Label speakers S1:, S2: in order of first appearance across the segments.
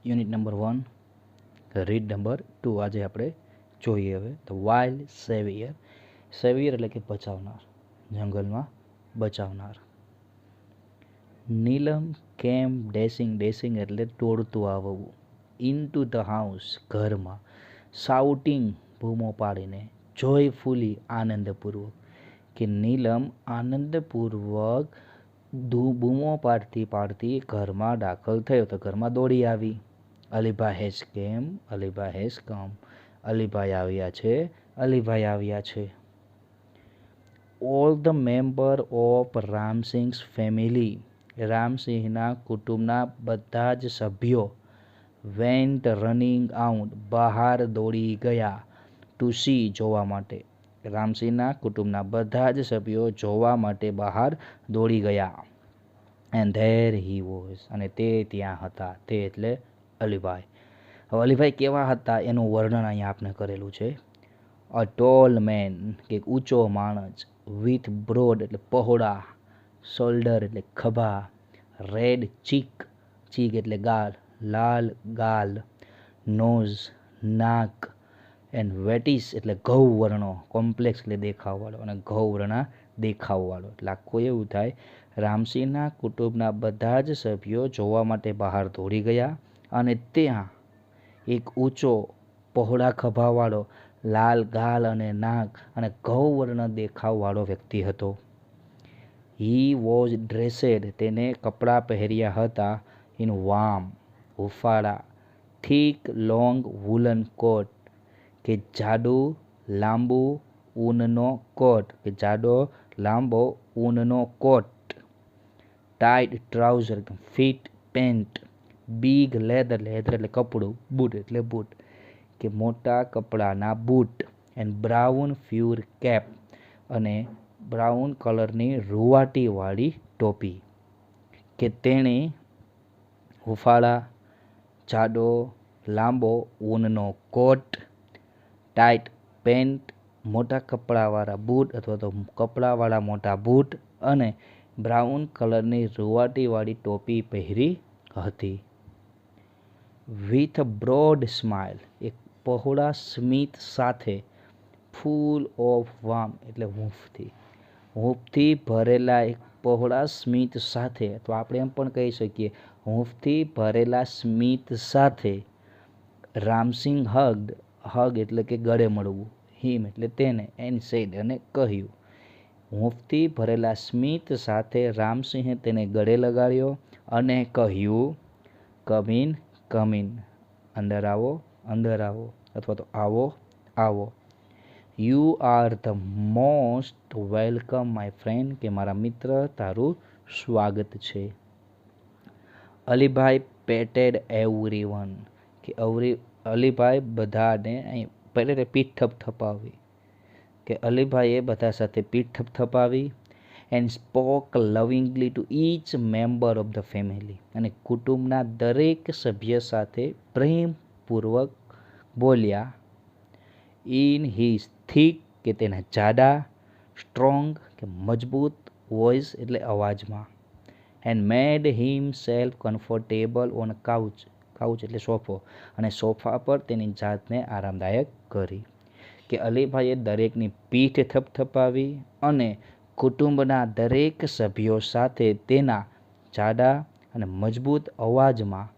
S1: Unit number 1 read number 2 આજે આપણે જોઈએ હવે ધ વાઇલ્ડ સેવિયર. સેવિયર એટલે કે બચાવનાર, જંગલમાં બચાવનાર. નીલમ કેમ ડેસિંગ, ડેસિંગ એટલે દોડતું આવવું, ઇનટુ ધ હાઉસ ઘરમાં, શાઉટિંગ બૂમો પાડીને, જોયફુલી આનંદપૂર્વક, કે નીલમ આનંદપૂર્વક બૂમો પાડતી પાડતી ઘરમાં દાખલ થયો તો ઘરમાં દોડી આવી. અલીભાઈ હેઝ કેમ, અલીભાઈ હેઝ કમ, અલીભાઈ આવ્યા છે, અલીભાઈ આવ્યા છે. All the member of Ramsingh's family, રામસિંહના કુટુંબના બધા જ સભ્યો વેન્ટ રનિંગ આઉટ બહાર દોડી ગયા, ટુ સી જોવા માટે. રામસિંહના કુટુંબના બધા જ સભ્યો જોવા માટે બહાર દોડી ગયા. એન્ડ ધેર હી વોઝ, અને તે ત્યાં હતા, તે એટલે અલીભાઈ. હવે અલીભાઈ કેવા હતા એનું વર્ણન અહીંયા આપણે કરેલું છે. અ ટોલ મેન કે ઊંચો માણસ, વિથ બ્રોડ એટલે પહોળા, શોલ્ડર એટલે ખભા, રેડ ચીક, ચીક એટલે ગાલ, લાલ ગાલ, નોઝ નાક, એન્ડ વેટિસ એટલે ગૌવર્ણો, કોમ્પ્લેક્સ એટલે દેખાવવાળો, અને ગૌવર્ણા દેખાવવાળો. એટલે આખું એવું થાય રામસિંહના કુટુંબના બધા જ સભ્યો જોવા માટે બહાર દોડી ગયા અને ત્યાં એક ઊંચો પહોળા ખભાવાળો, લાલ ગાલ અને નાક અને ગૌવર્ણ દેખાવવાળો વ્યક્તિ હતો. હી વોઝ ડ્રેસેડ, તેને કપડાં પહેર્યા હતા, ઇન વાર્મ હુંફાળા, થીક લોંગ વુલન કોટ, કે જાડુ લાંબુ ઊનનો કોટ, કે જાડો લાંબો ઊનનો coat, tight trouser, fit pant, big leather, leather એટલે કપડું, બૂટ એટલે બૂટ, કે મોટા કપડાના boot, and brown fur cap, અને બ્રાઉન કલરની રૂવાટીવાળી ટોપી. કે તેણે હુંફાળા, જાડો લાંબો ઊનનો કોટ, ટાઇટ પેન્ટ, મોટા કપડાવાળા બૂટ અથવા તો કપડાવાળા મોટા બૂટ, અને બ્રાઉન કલરની રૂવાટીવાળી ટોપી પહેરી હતી. વિથ બ્રોડ સ્માઇલ, એક પહોળા સ્મિત સાથે, ફૂલ ઓફ વાર્મ એટલે હૂંફથી, હૂંફથી ભરેલા એક પહોળા સ્મિત સાથે, તો આપણે એમ પણ કહી શકીએ હૂંફથી ભરેલા સ્મિત સાથે, રામસિંહ હગ્ડ, હગ એટલે કે ગળે મળવું, હિમ એટલે તેને, એન્ડ સેડ અને કહ્યું. હૂંફથી ભરેલા સ્મિત સાથે રામસિંહે તેને ગળે લગાડ્યો અને કહ્યું, કમિન કમિન, અંદર આવો, અંદર આવો, અથવા તો આવો આવો. You are the most welcome my friend, કે મારા મિત્ર તારું સ્વાગત છે. અલીભાઈ પેટેડ એવરીવન, કે અલીભાઈ બધાને પેટેડ પીઠ થપથપાવી, કે અલીભાઈએ બધા સાથે પીઠ થપથપાવી. And spoke lovingly to each member of the family, અને કુટુંબના દરેક સભ્ય સાથે પ્રેમપૂર્વક બોલ્યા. ઇન હિઝ થીક, કે તેના જાડા, સ્ટ્રોંગ કે મજબૂત, વોઇસ એટલે અવાજમાં. And made him self comfortable on couch, couch એટલે સોફો, અને સોફા પર તેની જાતને આરામદાયક કરી. કે અલીભાઈએ દરેકની પીઠ થપથપાવી અને કુટુંબના દરેક સભ્યો સાથે તેના જાડા અને મજબૂત અવાજમાં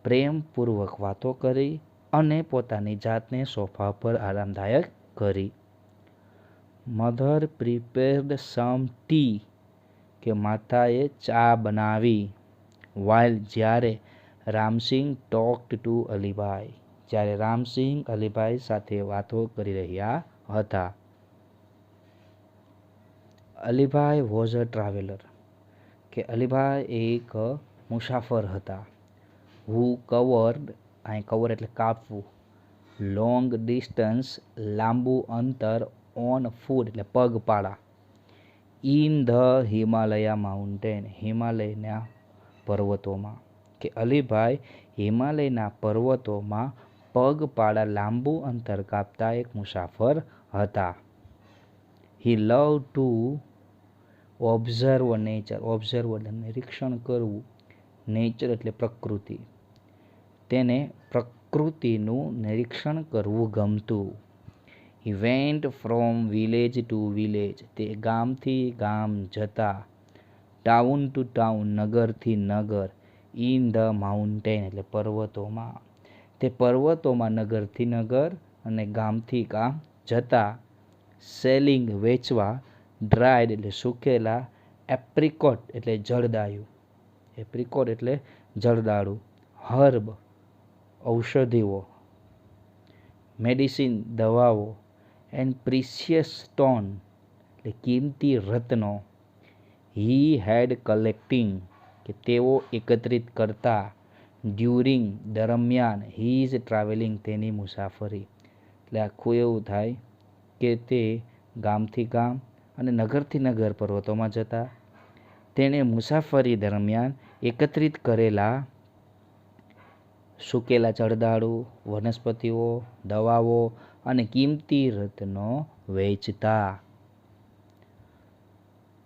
S1: પ્રેમપૂર્વક વાતો કરી અને પોતાની જાતને સોફા પર આરામદાયક કરી. મધર પ્રિપેર્ડ સમ ટી, કે માતાએ ચા બનાવી. વાઇલ જ્યારે રામસિંહ ટોક્ડ ટુ અલીભાઈ, જ્યારે રામસિંહ અલીભાઈ સાથે વાતો કરી રહ્યા હતા. અલીભાઈ વોઝ અ ટ્રાવેલર, કે અલીભાઈ એક મુસાફર હતા. હુ કવર્ડ, અહીં કવર એટલે કાપવું, લોંગ ડિસ્ટન્સ લાંબુ અંતર, ઓન ફૂટ એટલે પગપાળા, ઇન ધ હિમાલયા માઉન્ટેન, હિમાલયના પર્વતોમાં. કે અલીભાઈ હિમાલયના પર્વતોમાં પગપાળા લાંબુ અંતર કાપતા એક મુસાફર હતા. He love to observe nature, observe એટલે નિરીક્ષણ કરવું, નેચર એટલે પ્રકૃતિ, તેને પ્રકૃતિનું નિરીક્ષણ કરવું ગમતું. He went from village to village, તે ગામથી ગામ જતા. Town two town, નગરથી Nagar. In the mountain એટલે પર્વતોમાં, તે પર્વતોમાં નગરથી નગર અને ગામથી ગામ જતા. સેલિંગ વેચવા. ડ્રાઈડ એટલે સૂકેલા. એપ્રિકોટ એટલે જરદાયું, એપ્રિકોટ એટલે જરદાળુ. હર્બ ઔષધિઓ. મેડિસિન દવાઓ. એન્ડ પ્રિસિયસ સ્ટોન એટલે કિંમતી રત્નો. હી હેડ કલેક્ટિંગ કે તેઓ એકત્રિત કરતા. ડ્યુરિંગ દરમિયાન. હીઝ ટ્રાવેલિંગ તેની મુસાફરી. એટલે આખું એવું થાય કે તે ગામથી ગામ અને નગરથી નગર પર્વતોમાં જતા. તેણે મુસાફરી દરમિયાન એકત્રિત કરેલા સૂકેલા જરદાળુ, વનસ્પતિઓ, દવાઓ અને કિંમતી રત્નો વેચતા.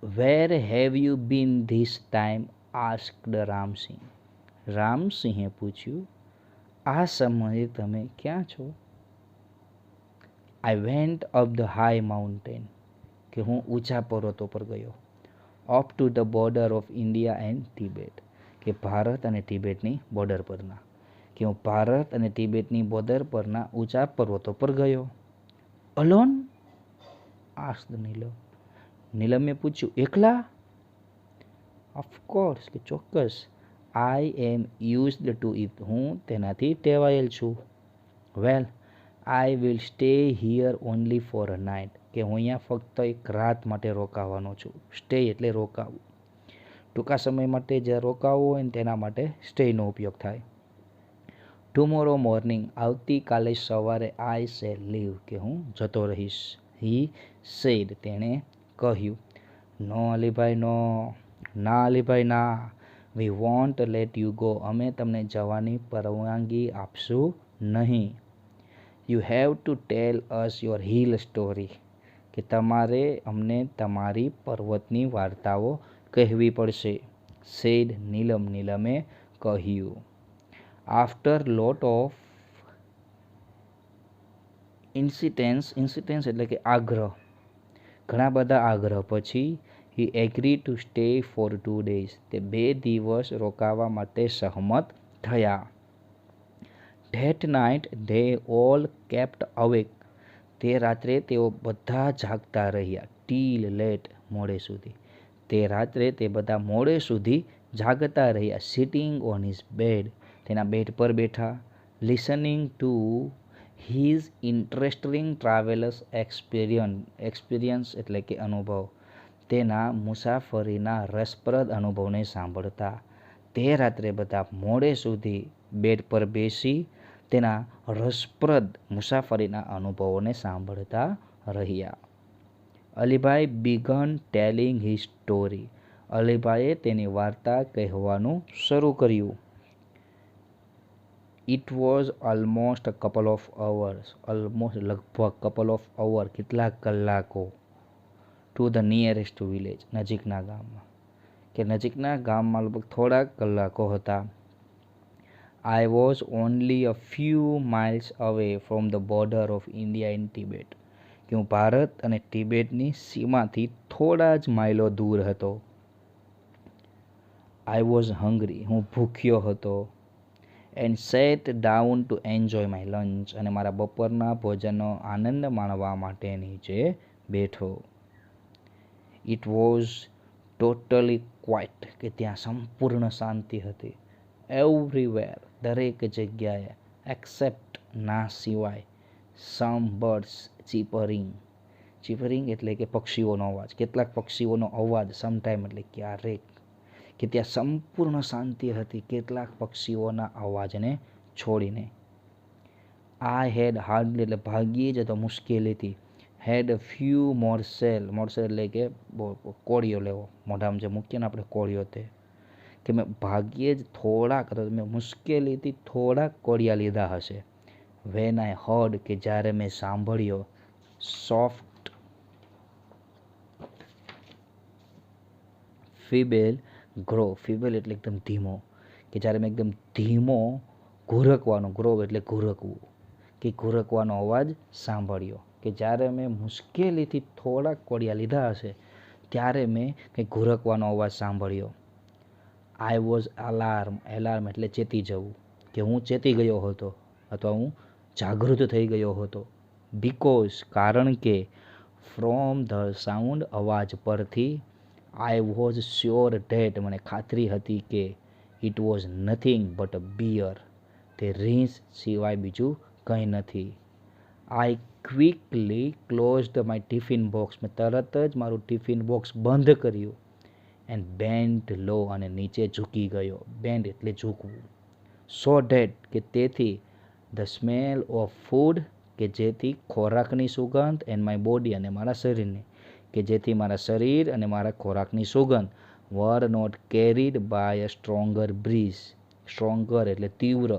S1: Where have you been this time? Asked Ramsingh. રામસિંહે પૂછ્યું, આ સમયે તમે ક્યાં છો? I went up the high mountain, કે હું ઊંચા પર્વતો પર ગયો. Up to the border of India and Tibet, કે ભારત અને તિબેટની બોર્ડર પરના, કે હું ભારત અને તિબેટની બોર્ડર પરના ઊંચા પર્વતો પર ગયો. અલોન? આસ્ક્ડ નીલમ. નીલમે પૂછ્યું, એકલા? ઓફકોર્સ, કે ચોક્કસ. I am used to it, હું તેનાથી ટેવાયેલ છું. Well, I will stay here only for a night, કે હું અહીંયા ફક્ત એક રાત માટે રોકાવાનો છું. સ્ટે એટલે રોકાવું. ટૂંકા સમય માટે જ્યાં રોકાવું હોય ને તેના માટે સ્ટેનો ઉપયોગ થાય. ટુમોરો મોર્નિંગ, આવતીકાલે સવારે. આઈ શેલ લીવ, કે હું જતો રહીશ. હી સેડ, તેણે કહ્યું. નો અલીભાઈ નો, ના અલીભાઈ ના. We won't let you go, અમે તમને જવાની પરવાનગી આપશું નહીં. You have to tell us your hill story, કે તમારે અમને તમારી પર્વતની વાર્તાઓ કહેવી પડશે. સેડ નીલમ, નીલમે કહ્યું. આફ્ટર લોટ ઓફ ઇન્સિસ્ટન્સ એટલે કે આગ્રહ, ઘણા બધા આગ્રહ પછી. He agree to stay for 2 days, તે 2 દિવસ રોકાવા માટે સહમત થયા. That night they all kept awake, તે રાત્રે તેઓ બધા જાગતા રહ્યા. ટીલ લેટ, મોડે સુધી. તે રાત્રે તે બધા મોડે સુધી જાગતા રહ્યા. સિટિંગ ઓન હિઝ બેડ, તેના બેડ પર બેઠા. Listening to his interesting travellers experience એટલે કે અનુભવ, તેના મુસાફરીના રસપ્રદ અનુભવને સાંભળતા. તે રાત્રે બધા મોડે સુધી બેડ પર બેસી તેના રસપ્રદ મુસાફરીના અનુભવોને સાંભળતા રહ્યા. Alibhai began telling his story, અલીભાઈએ તેની વાર્તા કહેવાનું શરૂ કર્યું. It was almost a couple of hours, almost લગભગ કપલ ઓફ અવર કેટલાક કલાકો. ટુ ધ નિયરેસ્ટ વિલેજ, નજીકના ગામમાં, કે નજીકના ગામમાં લગભગ થોડાક કલાકો હતા. I was only a few miles away from the border of India and Tibet, કે હું ભારત અને તિબેટની સીમાથી થોડા જ માઇલો દૂર હતો. આઈ વોઝ હંગ્રી, હું ભૂખ્યો હતો. And set down to enjoy my lunch, અને મારા બપોરના ભોજનનો આનંદ માણવા માટે નીચે બેઠો. ઇટ વોઝ ટોટલી ક્વાઇટ, કે ત્યાં સંપૂર્ણ શાંતિ હતી. એવરીવેર, દરેક જગ્યાએ. એક્સેપ્ટ, ના સિવાય. સમ બર્ડ્સ ચીપરિંગ, ચીપરિંગ એટલે કે પક્ષીઓનો અવાજ, કેટલાક પક્ષીઓનો અવાજ. સમટાઈમ એટલે ક્યારેક, કે ત્યાં સંપૂર્ણ શાંતિ હતી કેટલાક પક્ષીઓના અવાજને છોડીને. આઈ હેડ હાર્ડલી એટલે ભાગ્યે જ તો મુશ્કેલીથી. હેડ અ ફ્યુ મોરસેલ, મોરસેલ એટલે કે કોળિયો લેવો, મોઢામાં જે મૂકીએ ને આપણે કોળિયો, તે કે મેં ભાગ્યે જ થોડાક, મેં મુશ્કેલીથી થોડાક કોળિયા લીધા હશે. વેન આઈ હર્ડ, કે જ્યારે મેં સાંભળ્યો. સોફ્ટ ફીબેલ ગ્રો, ફીબેલ એટલે એકદમ ધીમો, કે જ્યારે મેં એકદમ ધીમો ઘુરકવાનો, ગ્રોવ એટલે ઘુરકવું, કે ઘુરકવાનો અવાજ સાંભળ્યો, કે જ્યારે મેં મુશ્કેલીથી થોડાક કોડિયા લીધા હશે ત્યારે મેં કંઈક ઘુરકવાનો અવાજ સાંભળ્યો. આઈ વોઝ અલાર્મ, એલાર્મ એટલે ચેતી જવું, કે હું ચેતી ગયો હતો અથવા હું જાગૃત થઈ ગયો હતો. બીકોઝ કારણ કે, ફ્રોમ ધ સાઉન્ડ અવાજ પરથી, આઈ વોઝ શ્યોર ડેટ મને ખાતરી હતી કે, it was nothing but a bear તે રીંછ સિવાય બીજું કંઈ નથી. I quickly closed my tiffin box મેં તરત જ મારું ટિફિન બોક્સ બંધ કર્યું. એન્ડ બેન્ટ લો અને નીચે ઝૂકી ગયો. બેન્ડ એટલે ઝૂકવું. સો ડેટ કે તેથી, ધ સ્મેલ ઓફ ફૂડ કે જેથી ખોરાકની સુગંધ, એન્ડ માય બોડી અને મારા શરીરની, કે જેથી મારા શરીર અને મારા ખોરાકની સુગંધ, were not carried by a stronger breeze. Stronger એટલે તીવ્ર,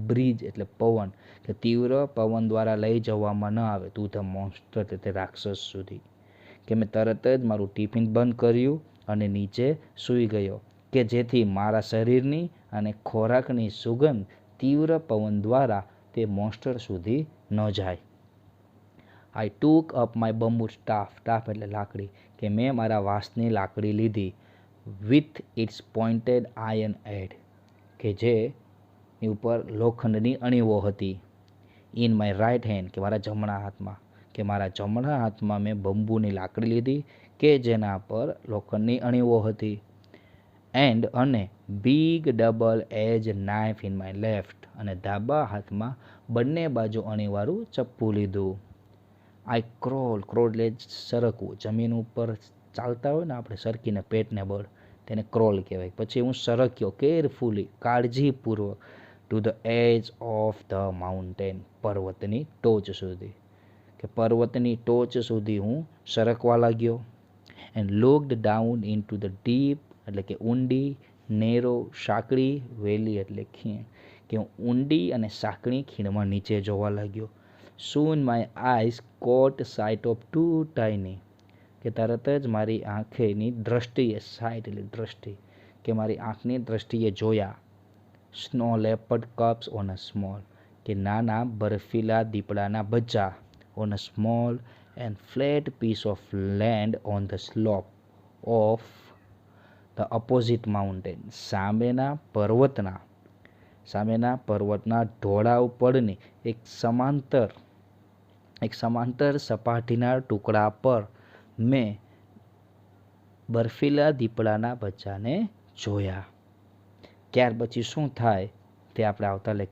S1: બ્રીજ એટલે પવન, કે તીવ્ર પવન દ્વારા લઈ જવામાં ન આવે ટુ ધ મોન્સ્ટર એટલે રાક્ષસ સુધી. કે મેં તરત જ મારું ટિફિન બંધ કર્યું અને નીચે સૂઈ ગયો, કે જેથી મારા શરીરની અને ખોરાકની સુગંધ તીવ્ર પવન દ્વારા તે મોન્સ્ટર સુધી ન જાય. I took up my bamboo staff, staff એટલે લાકડી, કે મેં મારા વાંસની લાકડી લીધી. With its pointed iron end, કે જેની ઉપર લોખંડની અણીઓ હતી. ઇન માય રાઇટ હેન્ડ કે મારા જમણા હાથમાં, કે મારા જમણા હાથમાં મેં બંબુની લાકડી લીધી કે જેના પર લોખંડની અણીઓ હતી. એન્ડ અને big double edge knife in my left, અને ડાબા હાથમાં બંને બાજુ અણીવાળું ચપ્પુ લીધું. આઈ ક્રોલ, ક્રોલ એટલે સરકવું, જમીન ઉપર ચાલતા હોય ને આપણે સરકીને પેટને બળ, તેને ક્રોલ કહેવાય. પછી હું સરક્યો કેરફુલી, કાળજીપૂર્વક, to the edge of the mountain પર્વતની ટોચ સુધી, કે પર્વતની ટોચ સુધી હું સરકવા લાગ્યો. And looked down in to the deep એટલે કે ઊંડી, નેરો સાંકડી, વેલી એટલે ખીણ, કે હું ઊંડી અને સાંકડી ખીણમાં નીચે જોવા લાગ્યો. Soon my eyes caught sight of two tiny, કે તરત જ મારી આંખની દ્રષ્ટિએ, સાઇટ એટલે દ્રષ્ટિ, કે મારી આંખની દ્રષ્ટિએ જોયા. Snow leopard cubs on a small, કે નાના બરફીલા દીપડાના બચ્ચા, on a small and flat piece of land on the slope of the opposite mountain, સામેના પર્વતના ઢોળાવ પરની એક સમાંતર સપાટીના ટુકડા પર મેં બરફીલા દીપડાના બચ્ચાને જોયા. ત્યાર પછી શું થાય તે આપણે આવતા